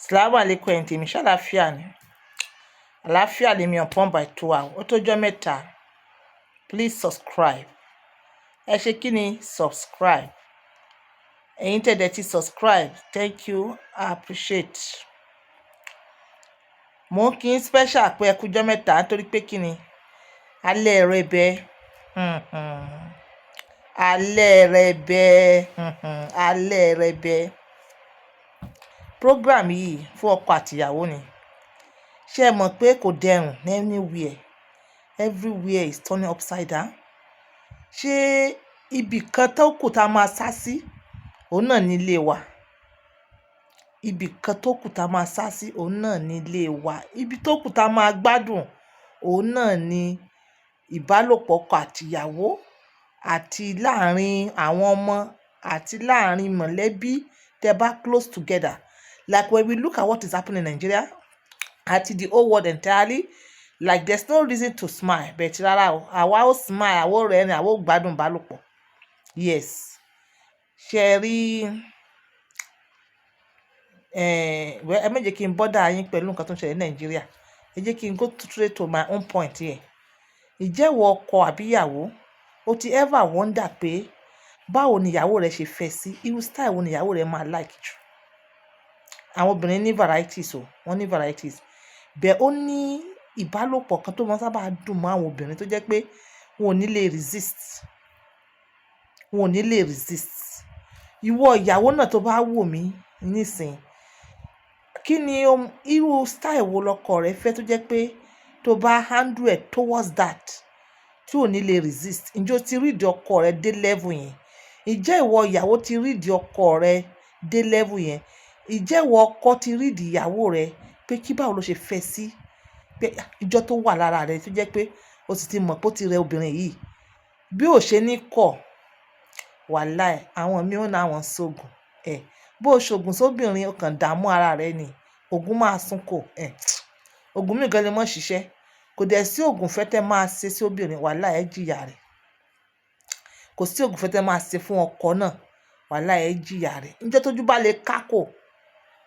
Salamu alaikum ẹ̀yin tèmi, ṣàlàáfíà ni? Àlàáfíà lèmi upon by 2 hours. Ó tọ́jọ́ mẹ́ta. Please subscribe. Ẹ ṣe kí ni? Subscribe. Ẹ̀yin tẹ̀dẹ̀ ti subscribe. Thank you. I appreciate. Mo ń kí special pé ẹ kújọ́ mẹ́ta nítorí pé kí ni? Alẹ́ erebe. Alẹ́ erebe. Alẹ́ erebe. Program yìí fún ọkọ àtìyàwó ni. Ṣé ẹ mọ̀ pé kò dẹrùn ní anywhere? Everywhere is turning upside down. Ṣé ibì kan tó kù tá a máa sá sí òun náà ní ilé wa? Ibì kan tó kù tá a máa sá sí òun náà ní ilé wa. Ibi tó kù tá a máa gbádùn òun náà ní ìbálòpọ̀ ọkọ àtìyàwó àti láàárín àwọn ọmọ àti láàárín mọ̀lẹ́bí tẹ́ bá close together. Like when we look at what is happening in Nigeria, at the whole world entirely, like there's no reason to smile. But rárá o, àwa ó smile, àwa ó rẹ́rìn, àwa ó gbádùn ìbálòpọ̀. Yes. Ṣé rí ẹ má jẹ́ kí n bother yín pẹ̀lú nǹkan tó ń ṣẹlẹ̀ ní Nigeria. Ẹ jẹ́ kí n go straight to my own point here. Ǹjẹ́ ìwọ ọkọ àbí ìyàwó o ti ever wonder pé báwo ni ìyàwó rẹ ṣe fẹ́ sí? Irú style wo ni ìyàwó rẹ máa like jù? Àwọn obìnrin ní varieties o, wọ́n ní varieties. Bẹ́ẹ̀ ó ní ìbálòpọ̀ kan tó máa sábà dùn mọ́ àwọn obìnrin tó jẹ́ pé wọn ò ní lè resist. Wọn ò ní lè resist. Ìwọ ìyàwó náà tó bá wò mí nísìn, kí ni irú style wo lọkọ rẹ fẹ́ tó jẹ́ pé tó bá handle it towards that tí ò ní lè resist? Ǹjẹ́ o ti rí ìdí ọkọ rẹ dé level yẹn? Ǹjẹ́ ìwọ ìyàwó ti rí ìdí ọkọ rẹ dé level yẹn? Ǹjẹ́ ìwọ ọkọ ti rí ìdí ìyàwó rẹ pé kí báwo ló ṣe fẹ́ sí? Pé ìjọ tó wà lára rẹ tó jẹ́ pé o sì ti mọ̀ pé ó ti rẹ obìnrin yìí. Bí ò ṣe ní kọ̀, wàláì àwọn míì ó ní àwọn ṣoògùn. Bó o ṣoògùn sóbìnrin o kàn dààmú ara rẹ ni. Ògùn máa sún kò. Ògùn mìíràn gan lè mọ́ ṣiṣẹ́. Kò dẹ̀ sí ògùn fẹ́ tẹ́ máa ṣe sí obìnrin, wàláì ẹ jìyà rẹ̀. Kò sí ògùn fẹ́ tẹ́ máa ṣe fún ọkọ náà, wàláì ẹ jìyà rẹ̀. Ǹjẹ́ tójú bá lè ká kò,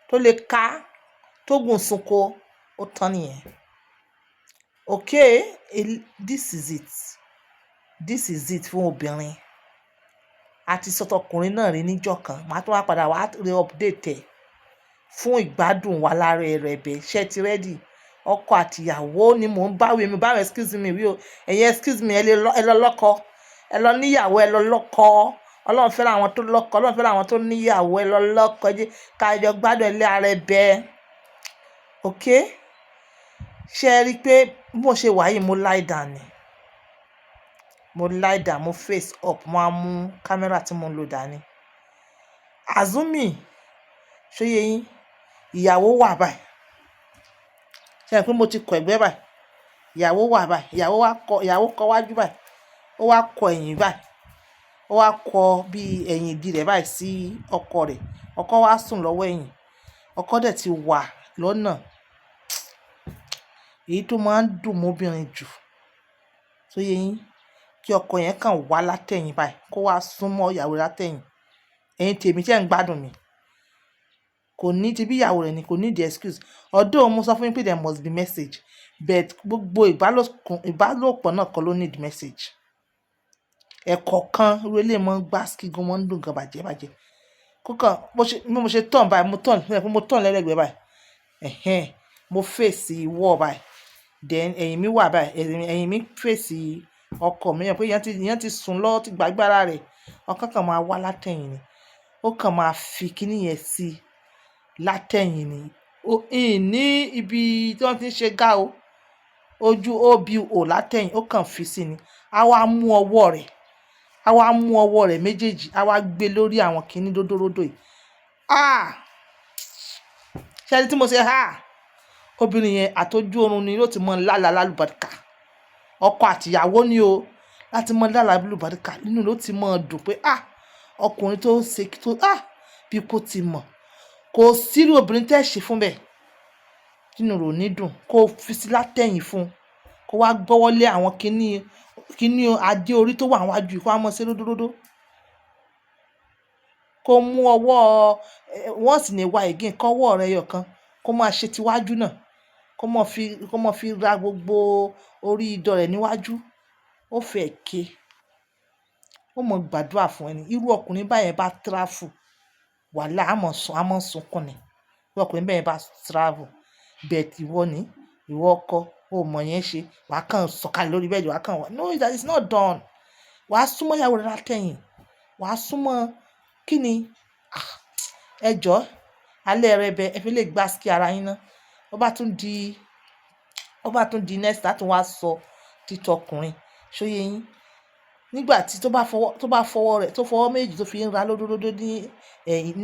tó lè ká, tó gùn sunko, ó tán nìyẹn. Okay, this is it. This is it fún obìnrin. A ti sọ tọkùnrin náà rí níjọ́ kan. Màá tún wá padà wá re-update ẹ̀ fún ìgbádùn wa lára erebe. Ṣé ti ready? Ọkọ àtìyàwó ni mò ń báwí mi. Báwo excuse me wí o. Ẹ̀yin excuse me, ẹ lọ lọ́kọ. Ẹ lọ níyàwó, ẹ lọ lọ́kọ. Ọlọ́run fẹ́ràn àwọn tó lọ́kọ. Ọlọ́run fẹ́ràn àwọn tó níyàwó. Ẹ lọ lọ́kọ. Ẹ jẹ́ ká jọ gbádùn ilé erebe. Okay? Ṣé ẹ rí pé bó ṣe wà yìí mo lie down ni? Mo lie down, mo face up, mo á mú kámẹ́rà tí mo ń lò dání. Azumi, ṣé yé yín? Ìyàwó wà báyìí. Ṣé ẹ pé mo ti kọ ẹ̀gbẹ́ báyìí? Ìyàwó wà báyìí. Ìyàwó kọ wájú báyìí. Ó wá kọ ẹ̀yìn báyìí. Ó wá kọ bí ẹ̀yìn ìdí rẹ̀ báyìí sí ọkọ rẹ̀. Ọkọ wá sùn lọ́wọ́ ẹ̀yìn. Ọkọ dẹ̀ ti wà lọ́nà. Èyí tó máa ń dùn mọ́bìnrin jù. Ṣé yé yín? Kí ọkọ yẹn kàn wá látẹ̀yìn báyìí, kó wá súnmọ́ ìyàwó látẹ̀yìn. Ẹ̀yin tèmi ṣé ń gbádùn mi? Kò ní ti bí ìyàwó rẹ̀ ni, kò ní the excuse. Although mo sọ fún yín pé there must be message, but gbogbo ìbálòpọ̀ náà kọ́ ló need message. Ẹ̀kọ̀ọ̀kan irú eléyìí máa ń gbá skigun, máa ń dùn gan bàjẹ́. Kókàn mo ṣe turn báyìí, mo turn lẹ́lẹ́gbẹ̀ẹ́ báyìí. Mo face wall báyìí. Then ẹ̀yìn mi wà báyìí. Ẹ̀yìn mi face ọkọ mi. Yẹn pé ìyẹn ti sùn lọ, ti gbàgbára rẹ̀. Ọkọ kan máa wá látẹ̀yìn ni. Ó kàn máa fi kíní yẹn sí látẹ̀yìn ni. Ní ibi tí wọ́n ti ń ṣe gá o. Ojú OBO látẹ̀yìn, ó kàn fi sí ni. A wá mú ọwọ́ rẹ̀ méjèèjì, a wá gbé lórí àwọn kíní dódóródó yìí. Ṣé ẹni tí mo ṣe obìnrin yẹn àtọ́jú oorun ni yóò ti mọ lálàá lálùbáríkà. Ọkọ àtìyàwó ni o, láti mọ lálàá lálùbáríkà. Nínú ló ti mọ dùn pé ọkùnrin tó ṣe tó bí kò ti mọ̀. Kò sírú obìnrin tẹ́ ṣe fún bẹ́ẹ̀. Nínú rò ní dùn. Kó fi sí látẹ̀yìn fún. Kó wá gbọ́wọ́lé àwọn kíní adé orí tó wà níwájú kó wá mọ́ sí lódódódó. Kó mú ọwọ́ once in a while again, kọ́wọ́ rẹ̀ yọ̀kan kó máa ṣe tiwájú náà, kó máa fi ra gbogbo orí idọ̀ rẹ̀ níwájú, ó fẹ́ ké. Ó mọ gbàdúrà fún ẹni. Irú ọkùnrin báyẹn bá travel, wàhálà á mọ̀ sunkún ni. Irú ọkùnrin bẹ́ẹ̀ bá travel, but ìwọ ọkọ, o mọ̀ yẹn ṣe, wà á kàn sọ̀kalẹ̀ lórí bẹ́ẹ̀dì, wà á kàn wá. No, that is not done. Wà á súnmọ́ ìyàwó rẹ látẹ̀yìn, wà á súnmọ́ kí ni? Ẹ jọ̀ọ́, alẹ́ ẹrẹ̀bẹ̀ ẹ fi lè gbá ski ara yín ná. Ó bá tún di next, á tún wá sọ títọkùnrin, ṣóyé yín? Nígbà tí tó fọwọ́ méjì tó fi ń ra lódódódó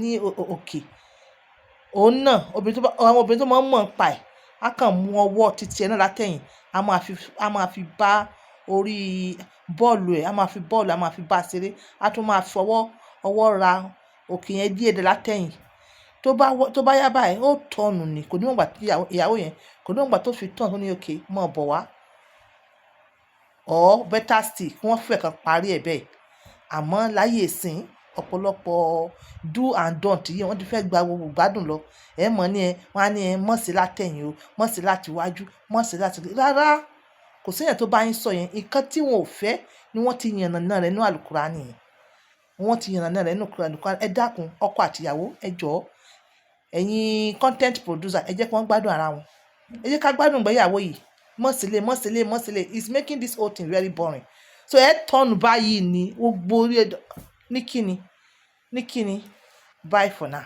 ní òkè, òun náà àwọn obìnrin tó máa ń mọ̀ ń pa ẹ̀, á kàn mú ọwọ́ títí ẹ náà látẹ̀yìn, á máa fi bá orí bọ́ọ̀lù ẹ̀, á máa fi bá ṣeré, á tún máa fi ọwọ́ ra òkè yẹn díẹ̀ látẹ̀yìn. Tó bá yá báyìí, ó tọ̀nù ni, kò ní mọ̀ ìgbà tí ìyàwó yẹn, kò ní mọ̀ ìgbà tó fi tọ̀nù tó ní òkè mọ̀ bọ̀ wá. Or better still, kí wọ́n fẹ́ kan parí ẹ̀ bẹ́ẹ̀. Àmọ́ láyé ìsín, ọ̀pọ̀lọpọ̀ do and don't yìí wọ́n ti fẹ́ gba gbogbo ìgbádùn lọ. Wọ́n á ní ẹ mọ̀ sí látẹ̀yìn o, mọ̀ sí láti wájú, mọ̀ sí láti rárá. Kò sí èèyàn tó bá yín sọ yẹn. Nǹkan tí wọn ò fẹ́ ni wọ́n ti yànnàná rẹ̀ nínú àlùkùránì yẹn. Wọ́n ti yànnàná rẹ̀ nínú àlùkùránì. Ẹ dákun, ọkọ àti ìyàwó, ẹ jọ̀ọ́. Ẹ̀yin content producer, ẹ jẹ́ kí wọ́n gbádùn ara wọn. Ẹ jẹ́ ká gbádùn ìgbéyàwó yìí. Mọ̀ sílé. It's making this whole thing very boring. So ẹ tọ́nu báyìí ni gbogbo orí ẹ̀dọ̀ ní kíni. Bye for now.